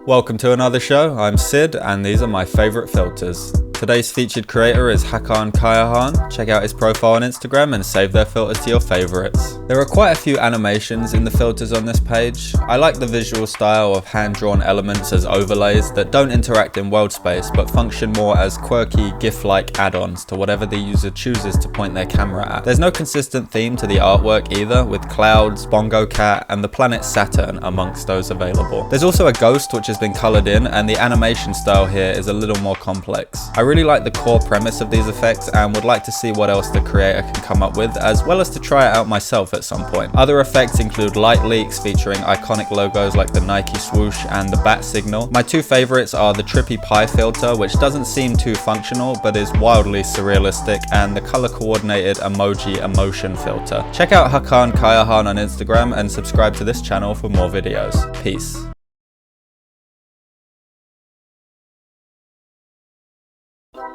Welcome to another show. I'm Sid and these are my favorite filters. Today's featured creator is Hakan Kayahan. Check out his profile on Instagram and save their filters to your favorites. There are quite a few animations in the filters on this page. I like the visual style of hand-drawn elements as overlays that don't interact in world space but function more as quirky GIF-like add-ons to whatever the user chooses to point their camera at. There's no consistent theme to the artwork either, with clouds, Bongo Cat and the planet Saturn amongst those available. There's also a ghost which has been coloured in, and the animation style here is a little more complex. I really like the core premise of these effects and would like to see what else the creator can come up with, as well as to try it out myself at some point. Other effects include light leaks featuring iconic logos like the Nike swoosh and the bat signal. My two favourites are the Trippy Pie filter, which doesn't seem too functional but is wildly surrealistic, and the colour coordinated emoji emotion filter. Check out Hakan Kayahan on Instagram and subscribe to this channel for more videos. Peace.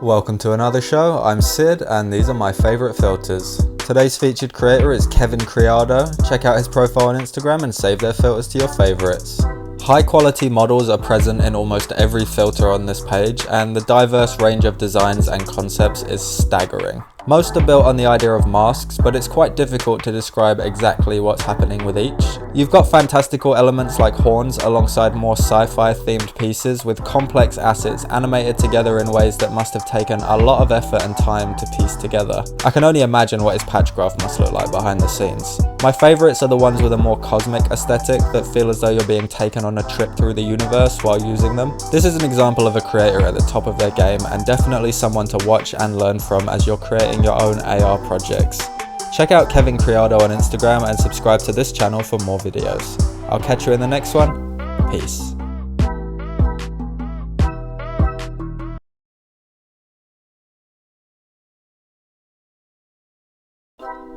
Welcome to another show. I'm Sid and these are my favorite filters. Today's featured creator is Kevin Criado. Check out his profile on Instagram and save their filters to your favorites. High quality models are present in almost every filter on this page, and the diverse range of designs and concepts is staggering. Most are built on the idea of masks, but it's quite difficult to describe exactly what's happening with each. You've got fantastical elements like horns alongside more sci-fi themed pieces with complex assets animated together in ways that must have taken a lot of effort and time to piece together. I can only imagine what his patch graph must look like behind the scenes. My favourites are the ones with a more cosmic aesthetic that feel as though you're being taken on a trip through the universe while using them. This is an example of a creator at the top of their game and definitely someone to watch and learn from as you're creating your own AR projects. Check out Kevin Criado on Instagram and subscribe to this channel for more videos. I'll catch you in the next one. Peace.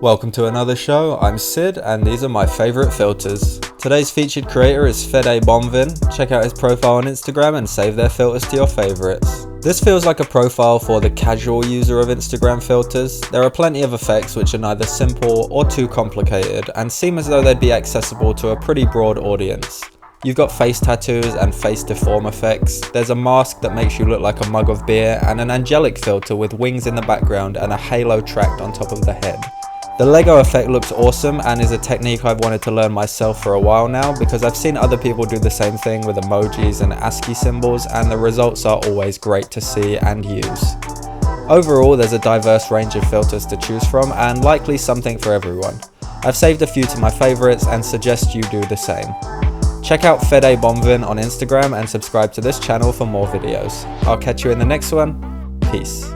Welcome to another show. I'm Sid and these are my favorite filters. Today's featured creator is Fede Bonvin. Check out his profile on Instagram and save their filters to your favorites. This feels like a profile for the casual user of Instagram filters. There are plenty of effects which are neither simple or too complicated and seem as though they'd be accessible to a pretty broad audience. You've got face tattoos and face deform effects. There's a mask that makes you look like a mug of beer and an angelic filter with wings in the background and a halo tracked on top of the head. The Lego effect looks awesome and is a technique I've wanted to learn myself for a while now, because I've seen other people do the same thing with emojis and ASCII symbols, and the results are always great to see and use. Overall, there's a diverse range of filters to choose from and likely something for everyone. I've saved a few to my favorites and suggest you do the same. Check out Fede Bonvin on Instagram and subscribe to this channel for more videos. I'll catch you in the next one. Peace.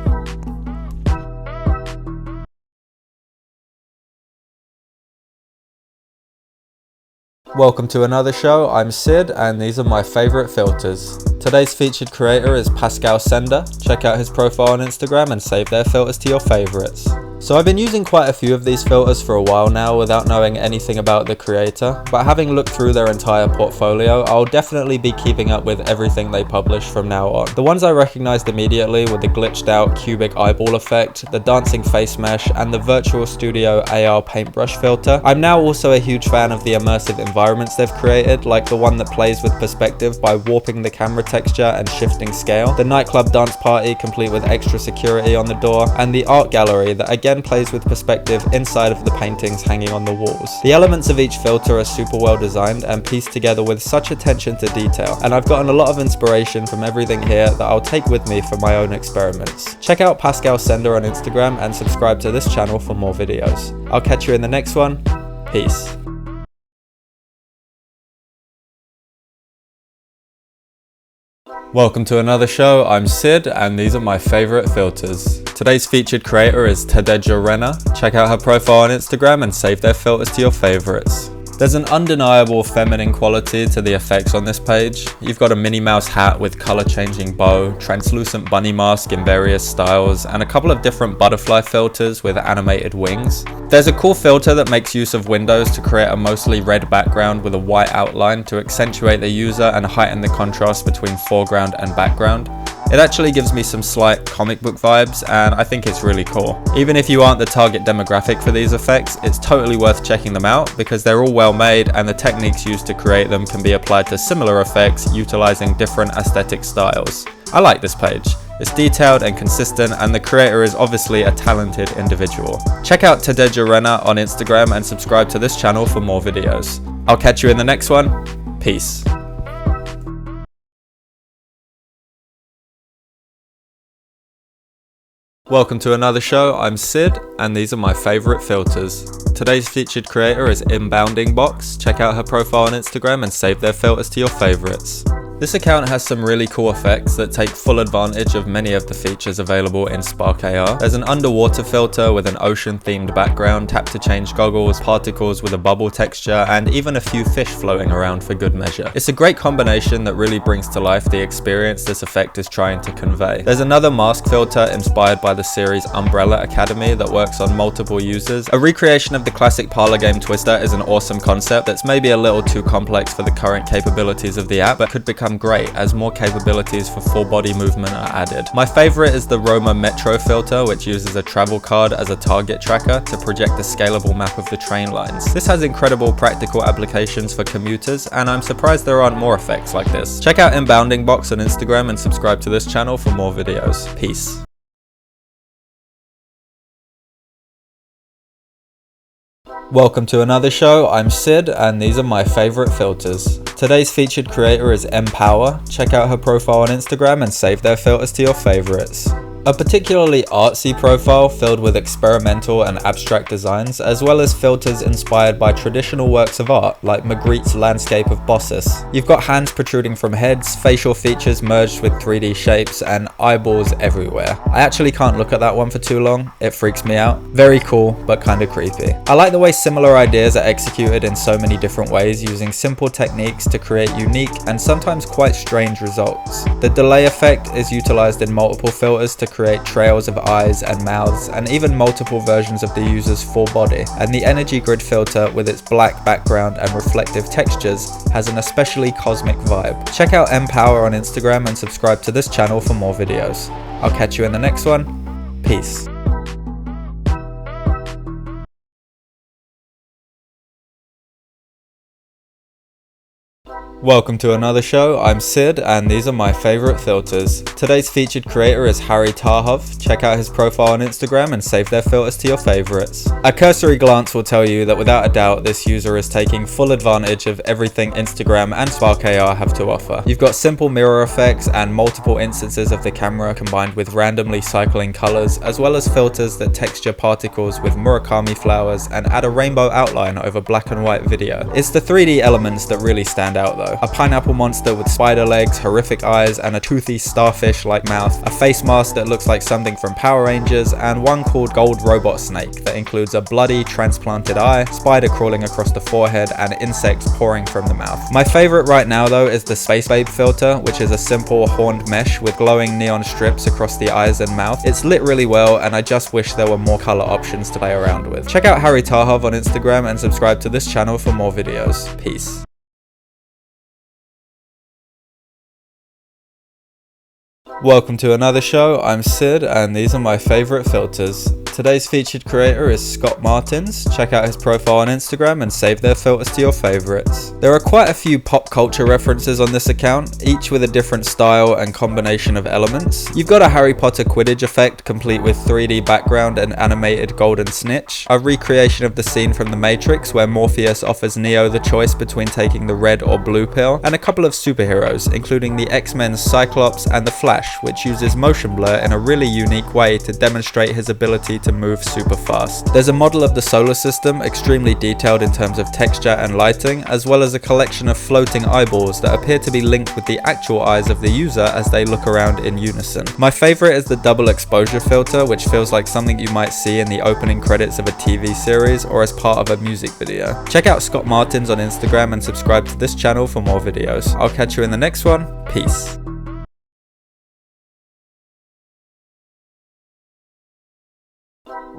Welcome to another show. I'm Sid and these are my favorite filters. Today's featured creator is Pascal Sender. Check out his profile on Instagram and save their filters to your favorites. So I've been using quite a few of these filters for a while now without knowing anything about the creator, but having looked through their entire portfolio, I'll definitely be keeping up with everything they publish from now on. The ones I recognized immediately were the glitched out cubic eyeball effect, the dancing face mesh, and the Virtual Studio AR paintbrush filter. I'm now also a huge fan of the immersive environments they've created, like the one that plays with perspective by warping the camera texture and shifting scale, the nightclub dance party complete with extra security on the door, and the art gallery that again plays with perspective inside of the paintings hanging on the walls. The elements of each filter are super well designed and pieced together with such attention to detail, and I've gotten a lot of inspiration from everything here that I'll take with me for my own experiments. Check out Pascal Sender on Instagram and subscribe to this channel for more videos. I'll catch you in the next one. Peace. Welcome to another show. I'm Sid and these are my favorite filters. Today's featured creator is Tadeja Renner. Check out her profile on Instagram and save their filters to your favorites. There's an undeniable feminine quality to the effects on this page. You've got a Minnie Mouse hat with color changing bow, translucent bunny mask in various styles, and a couple of different butterfly filters with animated wings. There's a cool filter that makes use of windows to create a mostly red background with a white outline to accentuate the user and heighten the contrast between foreground and background. It actually gives me some slight comic book vibes, and I think it's really cool. Even if you aren't the target demographic for these effects, it's totally worth checking them out because they're all well made and the techniques used to create them can be applied to similar effects utilizing different aesthetic styles. I like this page. It's detailed and consistent, and the creator is obviously a talented individual. Check out Tadeja Renner on Instagram and subscribe to this channel for more videos. I'll catch you in the next one. Peace. Welcome to another show. I'm Sid, and these are my favorite filters. Today's featured creator is Inbounding Box. Check out her profile on Instagram and save their filters to your favorites. This account has some really cool effects that take full advantage of many of the features available in Spark AR. There's an underwater filter with an ocean themed background, tap to change goggles, particles with a bubble texture, and even a few fish floating around for good measure. It's a great combination that really brings to life the experience this effect is trying to convey. There's another mask filter inspired by the series Umbrella Academy that works on multiple users. A recreation of the classic parlor game Twister is an awesome concept that's maybe a little too complex for the current capabilities of the app, but could become great as more capabilities for full body movement are added. My favorite is the Roma Metro filter, which uses a travel card as a target tracker to project a scalable map of the train lines. This has incredible practical applications for commuters, and I'm surprised there aren't more effects like this. Check out Inbounding Box on Instagram and subscribe to this channel for more videos. Peace. Welcome to another show. I'm Sid, and these are my favorite filters. Today's featured creator is Empower. Check out her profile on Instagram and save their filters to your favorites. A particularly artsy profile filled with experimental and abstract designs, as well as filters inspired by traditional works of art like Magritte's landscape of Bossis. You've got hands protruding from heads, facial features merged with 3D shapes, and eyeballs everywhere. I actually can't look at that one for too long, it freaks me out. Very cool, but kinda creepy. I like the way similar ideas are executed in so many different ways, using simple techniques to create unique and sometimes quite strange results. The delay effect is utilized in multiple filters to create trails of eyes and mouths, and even multiple versions of the user's full body. And the energy grid filter, with its black background and reflective textures, has an especially cosmic vibe. Check out Empower on Instagram and subscribe to this channel for more videos. I'll catch you in the next one. Peace. Welcome to another show. I'm Sid, and these are my favorite filters. Today's featured creator is Harry Tarhov. Check out his profile on Instagram and save their filters to your favorites. A cursory glance will tell you that without a doubt this user is taking full advantage of everything Instagram and Spark AR have to offer. You've got simple mirror effects and multiple instances of the camera combined with randomly cycling colors, as well as filters that texture particles with Murakami flowers and add a rainbow outline over black and white video. It's the 3D elements that really stand out though. A pineapple monster with spider legs, horrific eyes, and a toothy starfish-like mouth, a face mask that looks like something from Power Rangers, and one called Gold Robot Snake that includes a bloody, transplanted eye, spider crawling across the forehead, and insects pouring from the mouth. My favorite right now though is the Space Babe filter, which is a simple horned mesh with glowing neon strips across the eyes and mouth. It's lit really well, and I just wish there were more color options to play around with. Check out Harry Tarhov on Instagram and subscribe to this channel for more videos. Peace. Welcome to another show. I'm Sid, and these are my favorite filters. Today's featured creator is Scott Martins. Check out his profile on Instagram and save their filters to your favorites. There are quite a few pop culture references on this account, each with a different style and combination of elements. You've got a Harry Potter Quidditch effect complete with 3D background and animated golden snitch, a recreation of the scene from The Matrix where Morpheus offers Neo the choice between taking the red or blue pill, and a couple of superheroes, including the X-Men's Cyclops and the Flash, which uses motion blur in a really unique way to demonstrate his ability to move super fast. There's a model of the solar system, extremely detailed in terms of texture and lighting, as well as a collection of floating eyeballs that appear to be linked with the actual eyes of the user as they look around in unison. My favorite is the double exposure filter, which feels like something you might see in the opening credits of a TV series or as part of a music video. Check out Scott Martins on Instagram and subscribe to this channel for more videos. I'll catch you in the next one. Peace.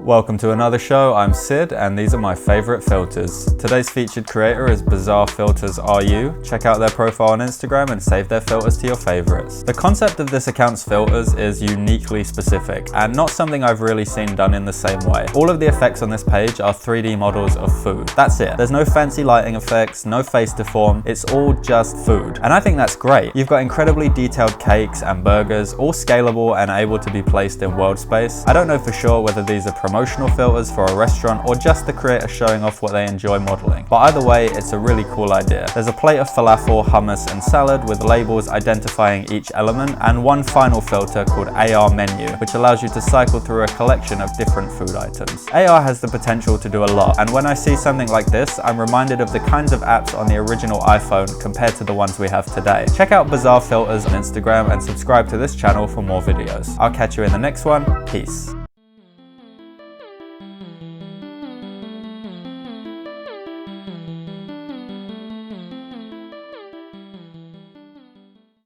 Welcome to another show, I'm Sid and these are my favourite filters. Today's featured creator is Bizarre Filters RU. Check out their profile on Instagram and save their filters to your favourites. The concept of this account's filters is uniquely specific and not something I've really seen done in the same way. All of the effects on this page are 3D models of food. That's it. There's no fancy lighting effects, no face deform, it's all just food. And I think that's great. You've got incredibly detailed cakes and burgers, all scalable and able to be placed in world space. I don't know for sure whether these are promotional filters for a restaurant or just the creator showing off what they enjoy modeling. But either way, it's a really cool idea. There's a plate of falafel, hummus and salad with labels identifying each element, and one final filter called AR Menu, which allows you to cycle through a collection of different food items. AR has the potential to do a lot, and when I see something like this, I'm reminded of the kinds of apps on the original iPhone compared to the ones we have today. Check out Bizarre Filters on Instagram and subscribe to this channel for more videos. I'll catch you in the next one. Peace.